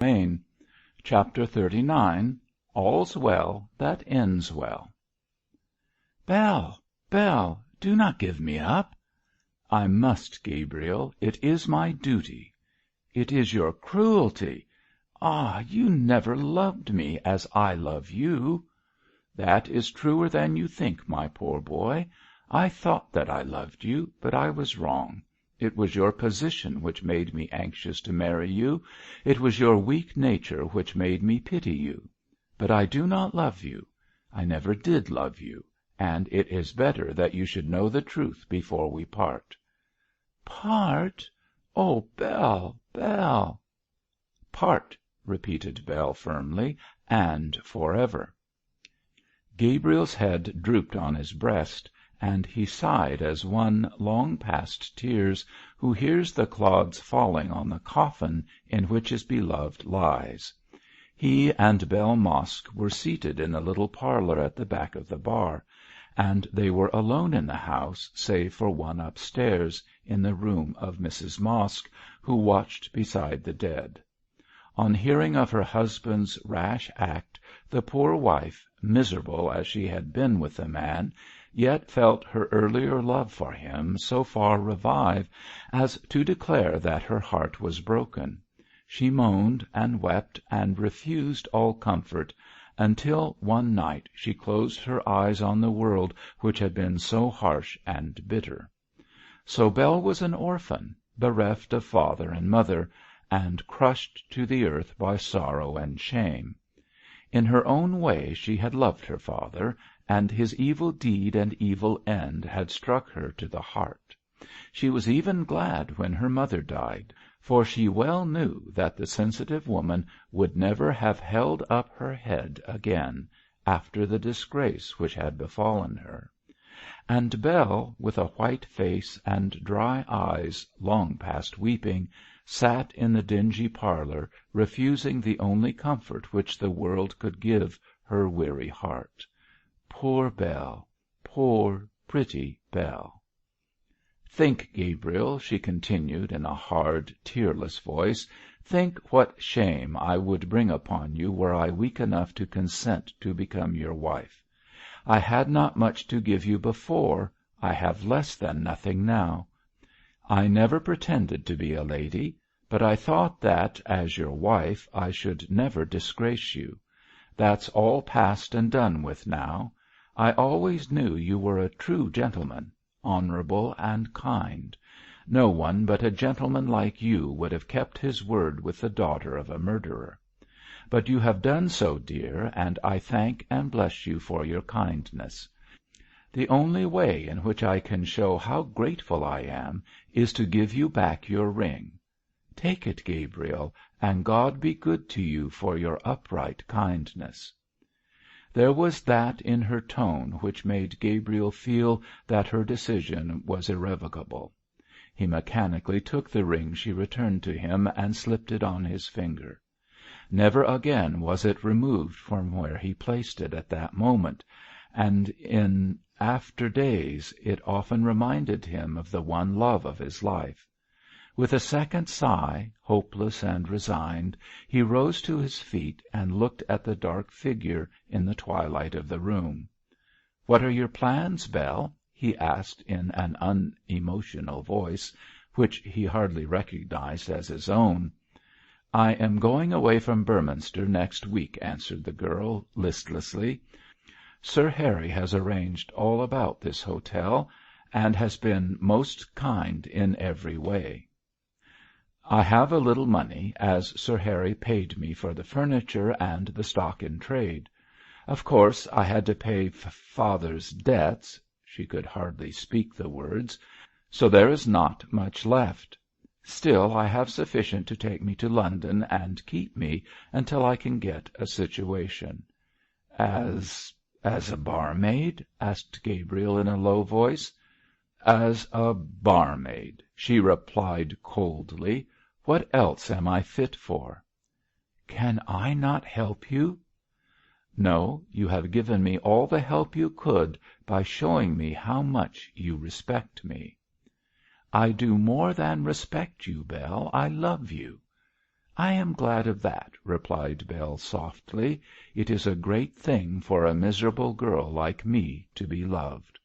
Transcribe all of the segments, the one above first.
Main. Chapter 39. All's Well that Ends Well. "Belle, Belle, do not give me up." "I must, Gabriel. It is my duty." "It is your cruelty. Ah, you never loved me as I love you." "That is truer than you think, my poor boy. I thought that I loved you, but I was wrong. It was your position which made me anxious to marry you. It was your weak nature which made me pity you. But I do not love you. I never did love you, and it is better that you should know the truth before we part." "Part? Oh, Belle, Belle!" "Part," repeated Belle firmly, "and forever." Gabriel's head drooped on his breast, and he sighed as one, long past tears, who hears the clods falling on the coffin in which his beloved lies. He and Belle Mosk were seated in the little parlour at the back of the bar, and they were alone in the house, save for one upstairs, in the room of Mrs. Mosk, who watched beside the dead. On hearing of her husband's rash act, the poor wife, miserable as she had been with the man, yet felt her earlier love for him so far revive as to declare that her heart was broken. She moaned and wept and refused all comfort, until one night she closed her eyes on the world which had been so harsh and bitter. So Belle was an orphan, bereft of father and mother, and crushed to the earth by sorrow and shame. In her own way she had loved her father, and his evil deed and evil end had struck her to the heart. She was even glad when her mother died, for she well knew that the sensitive woman would never have held up her head again, after the disgrace which had befallen her. And Belle, with a white face and dry eyes long past weeping, sat in the dingy parlour, refusing the only comfort which the world could give her weary heart. Poor Belle! Poor, pretty Belle! "Think, Gabriel," she continued in a hard, tearless voice, "think what shame I would bring upon you were I weak enough to consent to become your wife. I had not much to give you before, I have less than nothing now. I never pretended to be a lady, but I thought that, as your wife, I should never disgrace you. That's all past and done with now. I always knew you were a true gentleman, honourable and kind. No one but a gentleman like you would have kept his word with the daughter of a murderer. But you have done so, dear, and I thank and bless you for your kindness. The only way in which I can show how grateful I am is to give you back your ring. Take it, Gabriel, and God be good to you for your upright kindness." There was that in her tone which made Gabriel feel that her decision was irrevocable. He mechanically took the ring she returned to him and slipped it on his finger. Never again was it removed from where he placed it at that moment, and in after days it often reminded him of the one love of his life. With a second sigh, hopeless and resigned, he rose to his feet and looked at the dark figure in the twilight of the room. "What are your plans, Belle?" he asked in an unemotional voice, which he hardly recognized as his own. "I am going away from Beorminster next week," answered the girl, listlessly. "Sir Harry has arranged all about this hotel, and has been most kind in every way. I have a little money, as Sir Harry paid me for the furniture and the stock in trade. Of course I had to pay father's debts," she could hardly speak the words, "so there is not much left. Still I have sufficient to take me to London and keep me until I can get a situation." "As a barmaid?" asked Gabriel in a low voice. "As a barmaid," she replied coldly. "What else am I fit for?" "Can I not help you?" "No, you have given me all the help you could by showing me how much you respect me." "I do more than respect you, Belle. I love you." "I am glad of that," replied Bell softly. "It is a great thing for a miserable girl like me to be loved."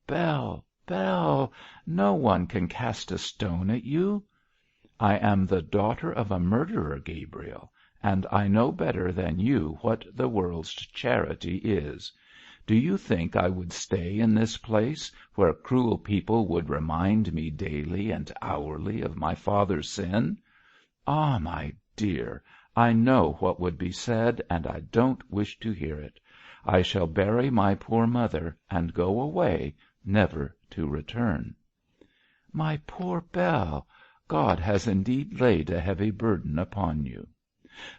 "Bell, Bell, no one can cast a stone at you." "I am the daughter of a murderer, Gabriel, and I know better than you what the world's charity is. Do you think I would stay in this place, where cruel people would remind me daily and hourly of my father's sin? Ah, my dear, I know what would be said, and I don't wish to hear it. I shall bury my poor mother, and go away, never to return." "My poor Bell, God has indeed laid a heavy burden upon you."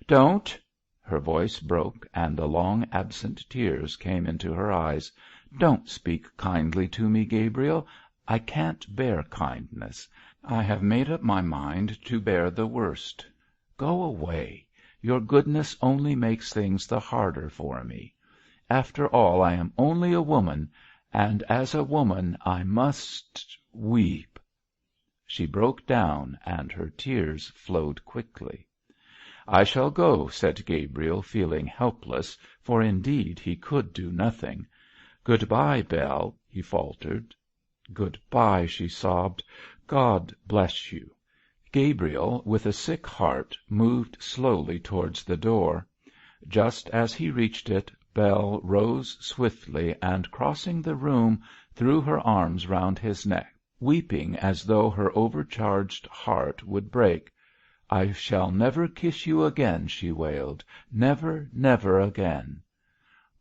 "Don't!" Her voice broke, and the long absent tears came into her eyes. "Don't speak kindly to me, Gabriel. I can't bear kindness. I have made up my mind to bear the worst. Go away. Your goodness only makes things the harder for me. After all, I am only a woman, and as a woman I must weep." She broke down, and her tears flowed quickly. "I shall go," said Gabriel, feeling helpless, for indeed he could do nothing. "Good-bye, Bell," he faltered. "Good-bye," she sobbed. "God bless you." Gabriel, with a sick heart, moved slowly towards the door. Just as he reached it, Bell rose swiftly, and, crossing the room, threw her arms round his neck, weeping as though her overcharged heart would break. "I shall never kiss you again," she wailed. "Never, never again."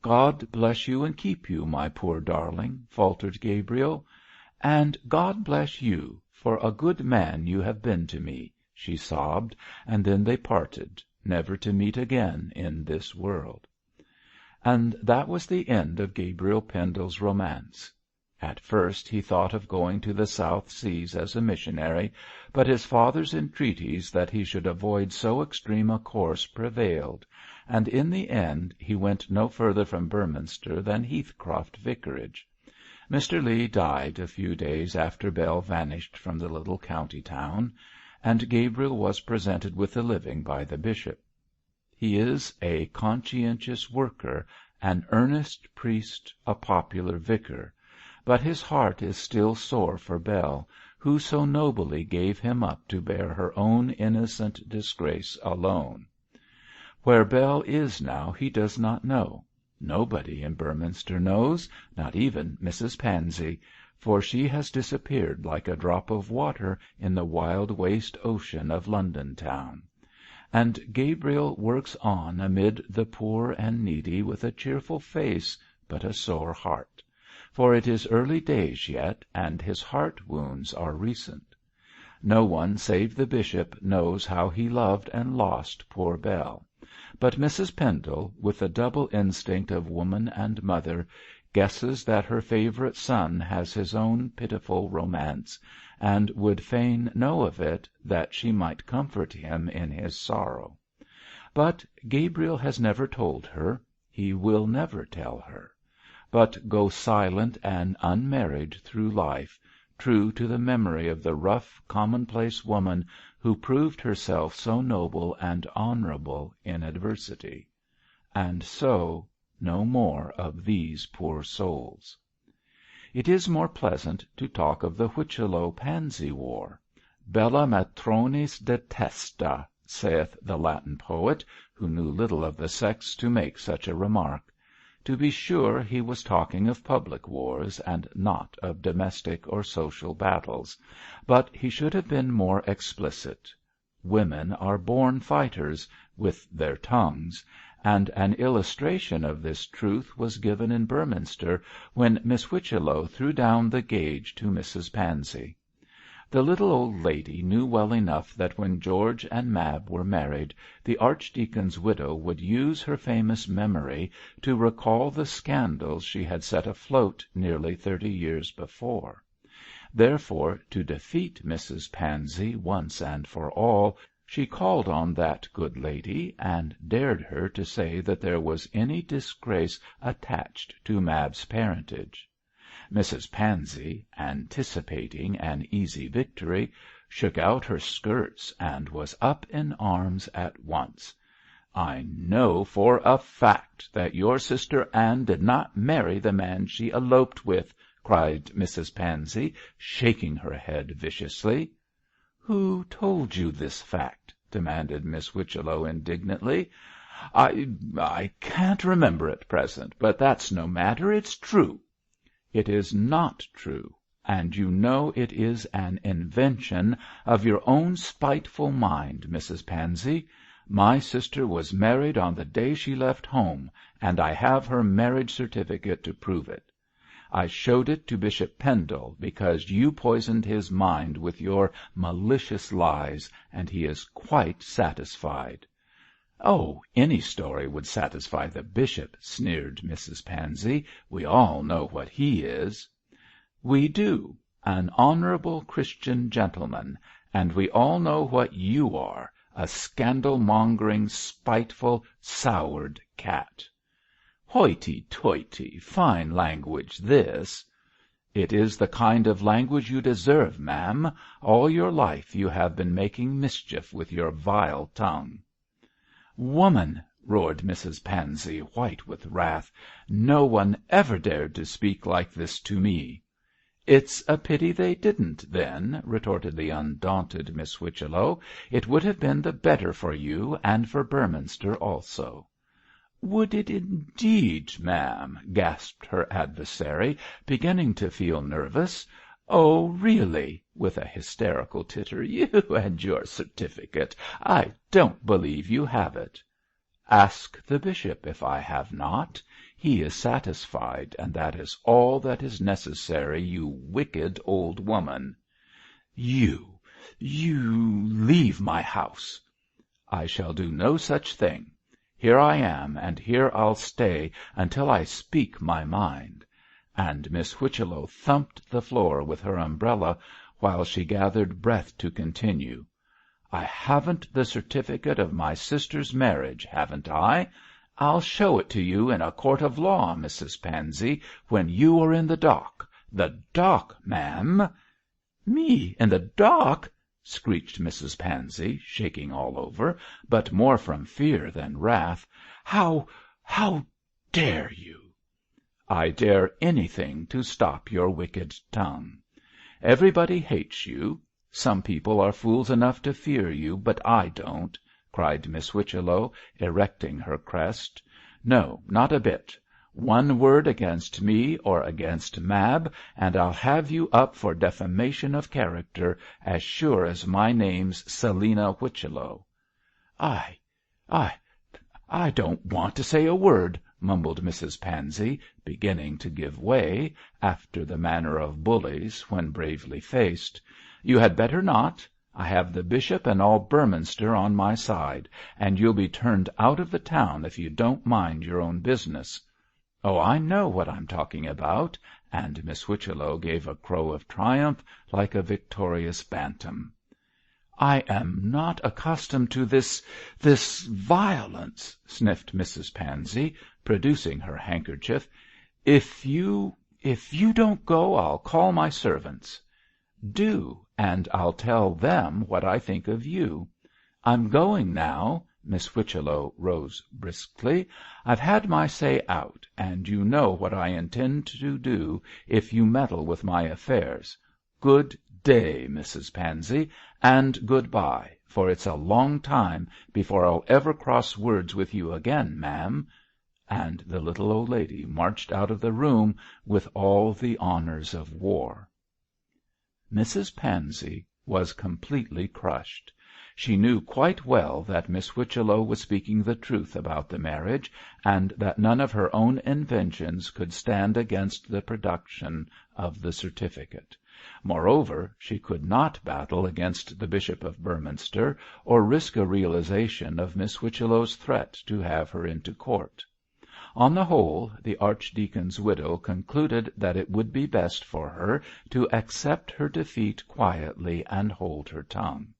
"God bless you and keep you, my poor darling," faltered Gabriel. "And God bless you, for a good man you have been to me," she sobbed, and then they parted, never to meet again in this world. And that was the end of Gabriel Pendle's romance. At first he thought of going to the South Seas as a missionary, but his father's entreaties that he should avoid so extreme a course prevailed, and in the end he went no further from Beorminster than Heathcroft Vicarage. Mr. Lee died a few days after Bell vanished from the little county town, and Gabriel was presented with a living by the bishop. He is a conscientious worker, an earnest priest, a popular vicar, but his heart is still sore for Bell, who so nobly gave him up to bear her own innocent disgrace alone. Where Bell is now he does not know. Nobody in Beorminster knows, not even Mrs. Pansey, for she has disappeared like a drop of water in the wild waste ocean of London town. And Gabriel works on amid the poor and needy with a cheerful face but a sore heart, for it is early days yet, and his heart wounds are recent. No one save the bishop knows how he loved and lost poor Bell, but Mrs. Pendle, with the double instinct of woman and mother, guesses that her favourite son has his own pitiful romance, and would fain know of it, that she might comfort him in his sorrow. But Gabriel has never told her, he will never tell her, but go silent and unmarried through life, true to the memory of the rough, commonplace woman who proved herself so noble and honourable in adversity. And so, no more of these poor souls. It is more pleasant to talk of the Whichello-Pansy War. Bella matronis detesta, saith the Latin poet, who knew little of the sex to make such a remark. To be sure, he was talking of public wars, and not of domestic or social battles, but he should have been more explicit. Women are born fighters, with their tongues, and an illustration of this truth was given in Beorminster when Miss Whichello threw down the gage to Mrs. Pansey. The little old lady knew well enough that when George and Mab were married, the archdeacon's widow would use her famous memory to recall the scandals she had set afloat nearly 30 years before. Therefore, to defeat Mrs. Pansey once and for all, she called on that good lady, and dared her to say that there was any disgrace attached to Mab's parentage. Mrs. Pansy, anticipating an easy victory, shook out her skirts and was up in arms at once. "I know for a fact that your sister Anne did not marry the man she eloped with," cried Mrs. Pansy, shaking her head viciously. "Who told you this fact?" demanded Miss Whichello, indignantly. I can't remember at present, but that's no matter. It's true." "It is not true, and you know it is an invention of your own spiteful mind, Mrs. Pansy. My sister was married on the day she left home, and I have her marriage certificate to prove it. I showed it to Bishop Pendle because you poisoned his mind with your malicious lies, and he is quite satisfied." "Oh, any story would satisfy the bishop," sneered Mrs. Pansy. "We all know what he is." "We do, an honourable Christian gentleman, and we all know what you are, a scandal-mongering, spiteful, soured cat." "Hoity-toity! Fine language, this." "It is the kind of language you deserve, ma'am. All your life you have been making mischief with your vile tongue." "Woman!" roared Mrs. Pansy, white with wrath. "No one ever dared to speak like this to me." "It's a pity they didn't, then," retorted the undaunted Miss Whichello. "It would have been the better for you, and for Beorminster also." "Would it indeed, ma'am?" gasped her adversary, beginning to feel nervous. "Oh, really," with a hysterical titter, "you and your certificate! I don't believe you have it." "Ask the bishop if I have not. He is satisfied, and that is all that is necessary, you wicked old woman." You leave my house." "I shall do no such thing. Here I am, and here I'll stay until I speak my mind." And Miss Whichello thumped the floor with her umbrella, while she gathered breath to continue. "I haven't the certificate of my sister's marriage, haven't I? I'll show it to you in a court of law, Mrs. Pansy, when you are in the dock. The dock, ma'am." "Me in the dock!" screeched Mrs. Pansy, shaking all over, but more from fear than wrath. How dare you?" "I dare anything to stop your wicked tongue. Everybody hates you. Some people are fools enough to fear you, but I don't," cried Miss Whichello, erecting her crest. "No, not a bit. One word against me or against Mab, and I'll have you up for defamation of character, as sure as my name's Selina Whichello." I don't want to say a word," mumbled Mrs. Pansy, beginning to give way, after the manner of bullies when bravely faced. "You had better not. I have the bishop and all Beorminster on my side, and you'll be turned out of the town if you don't mind your own business. Oh, I know what I'm talking about," and Miss Whichello gave a crow of triumph like a victorious bantam. "I am not accustomed to this violence," sniffed Mrs. Pansy, producing her handkerchief. If you don't go, I'll call my servants." "Do, and I'll tell them what I think of you. I'm going now." Miss Whichello rose briskly. "I've had my say out, and you know what I intend to do if you meddle with my affairs. Good day, Mrs. Pansy, and good-bye, for it's a long time before I'll ever cross words with you again, ma'am." And the little old lady marched out of the room with all the honours of war. Mrs. Pansy was completely crushed. She knew quite well that Miss Whichello was speaking the truth about the marriage, and that none of her own inventions could stand against the production of the certificate. Moreover, she could not battle against the Bishop of Beorminster, or risk a realization of Miss Whichello's threat to have her into court. On the whole, the archdeacon's widow concluded that it would be best for her to accept her defeat quietly and hold her tongue.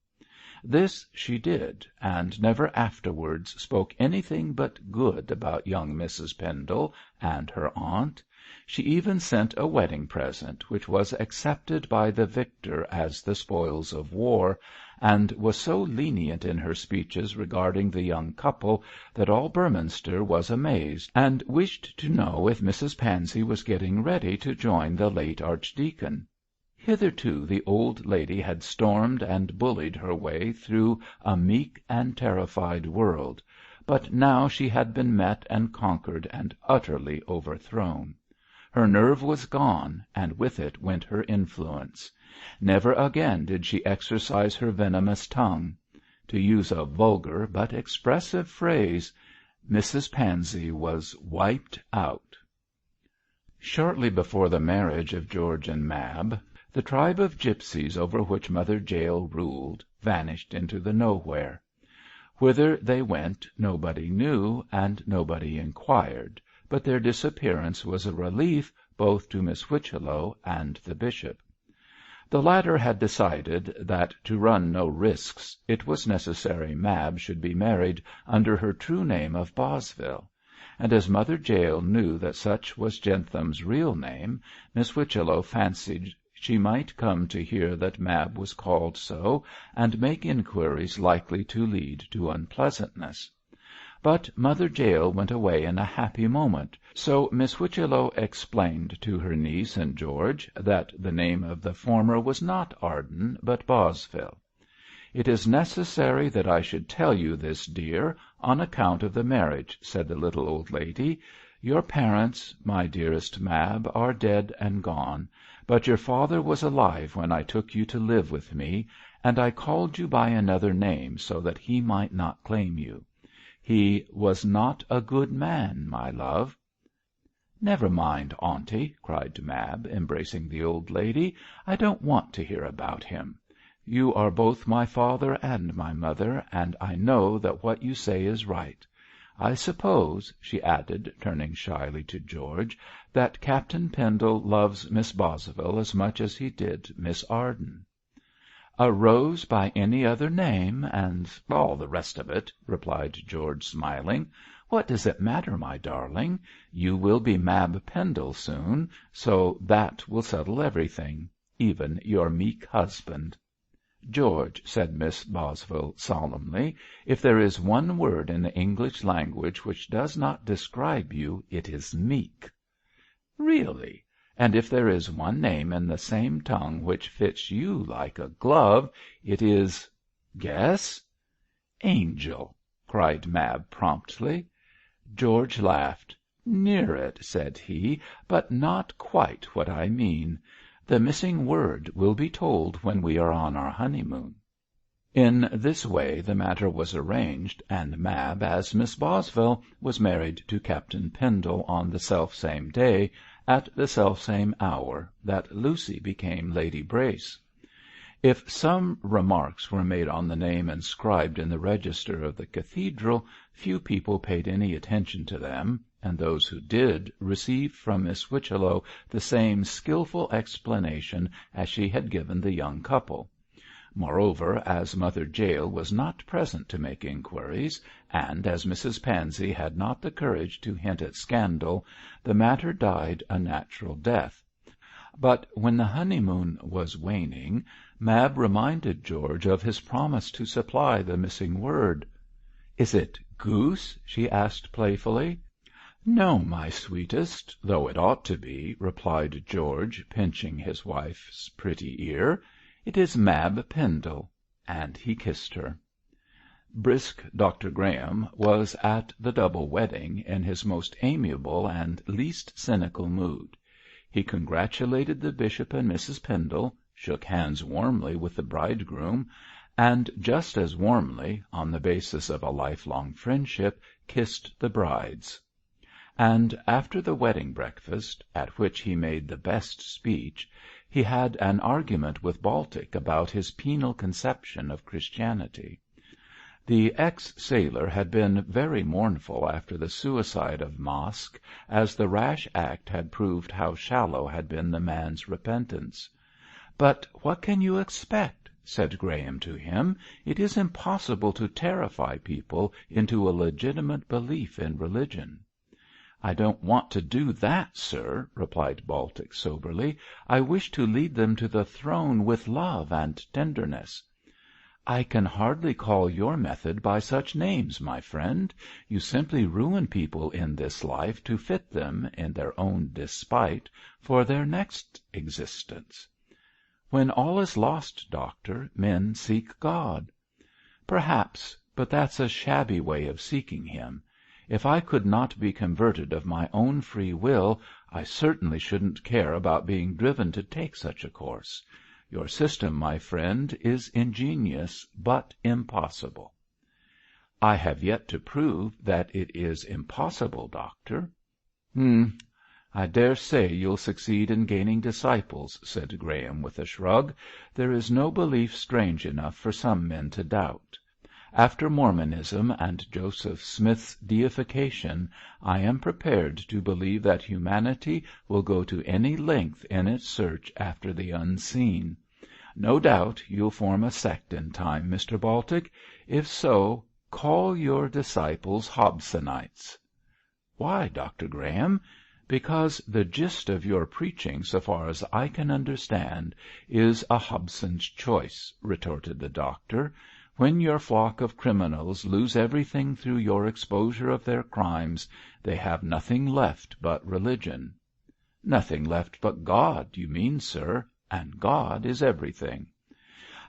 This she did, and never afterwards spoke anything but good about young Mrs. Pendle and her aunt. She even sent a wedding present, which was accepted by the victor as the spoils of war, and was so lenient in her speeches regarding the young couple that all Beorminster was amazed, and wished to know if Mrs. Pansey was getting ready to join the late archdeacon. Hitherto the old lady had stormed and bullied her way through a meek and terrified world, but now she had been met and conquered and utterly overthrown. Her nerve was gone, and with it went her influence. Never again did she exercise her venomous tongue. To use a vulgar but expressive phrase, Mrs. Pansey was wiped out. Shortly before the marriage of George and Mab, the tribe of gipsies over which Mother Jael ruled vanished into the nowhere. Whither they went nobody knew, and nobody inquired, but their disappearance was a relief both to Miss Whichello and the bishop. The latter had decided that, to run no risks, it was necessary Mab should be married under her true name of Bosville; and as Mother Jael knew that such was Jentham's real name, Miss Whichello fancied she might come to hear that Mab was called so, and make inquiries likely to lead to unpleasantness. But Mother Jael went away in a happy moment, so Miss Whichello explained to her niece and George that the name of the former was not Arden, but Bosville. "It is necessary that I should tell you this, dear, on account of the marriage," said the little old lady. "Your parents, my dearest Mab, are dead and gone, but your father was alive when I took you to live with me, and I called you by another name so that he might not claim you. He was not a good man, my love." "Never mind, auntie," cried Mab, embracing the old lady. "I don't want to hear about him. You are both my father and my mother, and I know that what you say is right. I suppose," she added, turning shyly to George, "that Captain Pendle loves Miss Bosville as much as he did Miss Arden." "A rose by any other name, and all the rest of it," replied George, smiling. "What does it matter, my darling? You will be Mab Pendle soon, so that will settle everything, even your meek husband." "George," said Miss Bosville solemnly, "if there is one word in the English language which does not describe you, it is meek." "Really? And if there is one name in the same tongue which fits you like a glove, it is guess." "Angel," cried Mab promptly. George laughed. "Near it," said he, "but not quite what I mean. The missing word will be told when we are on our honeymoon." In this way the matter was arranged, and Mab, as Miss Bosville, was married to Captain Pendle on the selfsame day, at the selfsame hour, that Lucy became Lady Brace. If some remarks were made on the name inscribed in the register of the cathedral, few people paid any attention to them, and those who did received from Miss Whichello the same skilful explanation as she had given the young couple. Moreover, as Mother Jael was not present to make inquiries, and as Mrs. Pansey had not the courage to hint at scandal, the matter died a natural death. But when the honeymoon was waning, Mab reminded George of his promise to supply the missing word. "Is it goose?" she asked playfully. "No, my sweetest, though it ought to be," replied George, pinching his wife's pretty ear. "It is Mab Pendle," and he kissed her. Brisk Dr. Graham was at the double wedding in his most amiable and least cynical mood. He congratulated the bishop and Mrs. Pendle, shook hands warmly with the bridegroom, and just as warmly, on the basis of a lifelong friendship, kissed the brides. And after the wedding breakfast, at which he made the best speech, he had an argument with Baltic about his penal conception of Christianity. The ex-sailor had been very mournful after the suicide of Mosk, as the rash act had proved how shallow had been the man's repentance. "But what can you expect?" said Graham to him. "It is impossible to terrify people into a legitimate belief in religion." "I don't want to do that, sir," replied Baltic, soberly. "I wish to lead them to the throne with love and tenderness." "I can hardly call your method by such names, my friend. You simply ruin people in this life to fit them, in their own despite, for their next existence." "When all is lost, Doctor, men seek God." "Perhaps, but that's a shabby way of seeking him. If I could not be converted of my own free will, I certainly shouldn't care about being driven to take such a course. Your system, my friend, is ingenious, but impossible." "I have yet to prove that it is impossible, Doctor." "I dare say you'll succeed in gaining disciples," said Graham with a shrug. "There is no belief strange enough for some men to doubt. After Mormonism and Joseph Smith's deification, I am prepared to believe that humanity will go to any length in its search after the unseen. No doubt you'll form a sect in time, Mr. Baltic. If so, call your disciples Hobsonites." "Why, Dr. Graham?" "Because the gist of your preaching, so far as I can understand, is a Hobson's choice," retorted the doctor. "When your flock of criminals lose everything through your exposure of their crimes, they have nothing left but religion." "Nothing left but God, you mean, sir, and God is everything."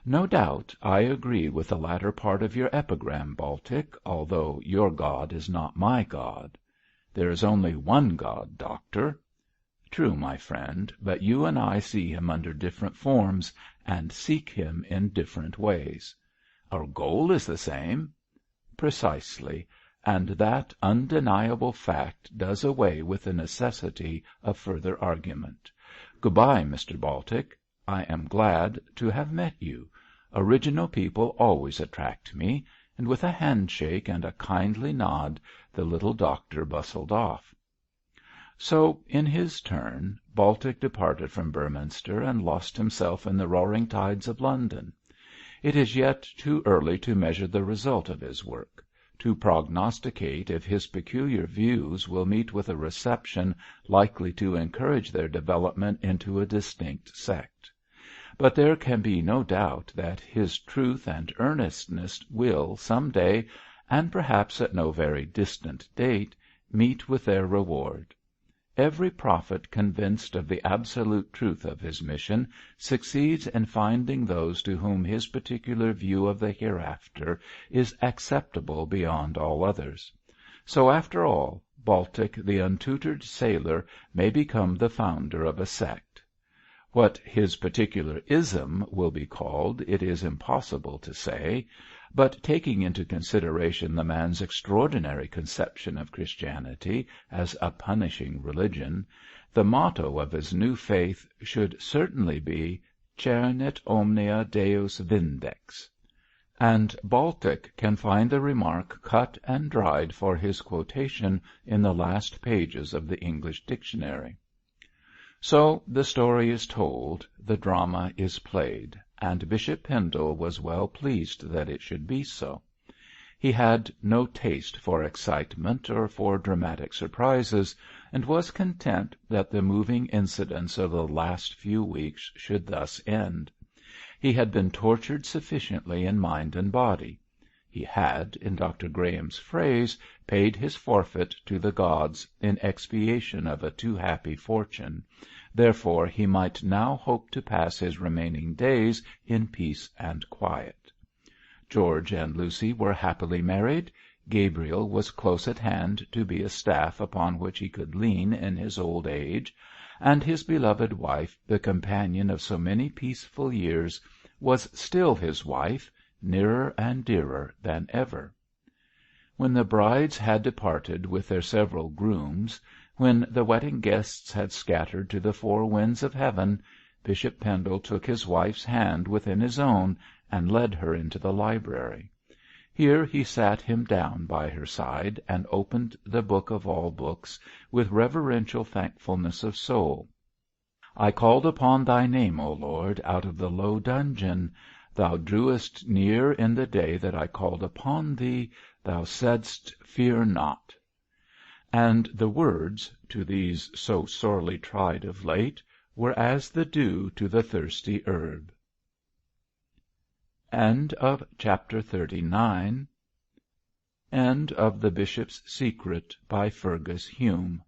"No doubt I agree with the latter part of your epigram, Baltic, although your God is not my God." "There is only one God, Doctor." "True, my friend, but you and I see him under different forms, and seek him in different ways." "Our goal is the same." "Precisely, and that undeniable fact does away with the necessity of further argument. Good-bye, Mr. Baltic. I am glad to have met you. Original people always attract me," and with a handshake and a kindly nod the little doctor bustled off. So, in his turn, Baltic departed from Beorminster and lost himself in the roaring tides of London. It is yet too early to measure the result of his work, to prognosticate if his peculiar views will meet with a reception likely to encourage their development into a distinct sect. But there can be no doubt that his truth and earnestness will some day, and perhaps at no very distant date, meet with their reward. Every prophet convinced of the absolute truth of his mission succeeds in finding those to whom his particular view of the hereafter is acceptable beyond all others. So, after all, Baltic the untutored sailor may become the founder of a sect. What his particular ism will be called it is impossible to say, but taking into consideration the man's extraordinary conception of Christianity as a punishing religion, the motto of his new faith should certainly be Cernit omnia Deus vindex. And Baltic can find the remark cut and dried for his quotation in the last pages of the English dictionary. So the story is told, the drama is played, and Bishop Pendle was well pleased that it should be so. He had no taste for excitement or for dramatic surprises, and was content that the moving incidents of the last few weeks should thus end. He had been tortured sufficiently in mind and body. He had, in Dr. Graham's phrase, paid his forfeit to the gods in expiation of a too happy fortune, therefore he might now hope to pass his remaining days in peace and quiet. George and Lucy were happily married. Gabriel was close at hand to be a staff upon which he could lean in his old age, and his beloved wife, the companion of so many peaceful years, was still his wife, nearer and dearer than ever. When the brides had departed with their several grooms, when the wedding guests had scattered to the four winds of heaven, Bishop Pendle took his wife's hand within his own and led her into the library. Here he sat him down by her side and opened the book of all books with reverential thankfulness of soul. "I called upon thy name, O Lord, out of the low dungeon. Thou drewest near in the day that I called upon thee. Thou saidst, Fear not." And the words, to these so sorely tried of late, were as the dew to the thirsty herb. Chapter 39. End of The Bishop's Secret, by Fergus Hume.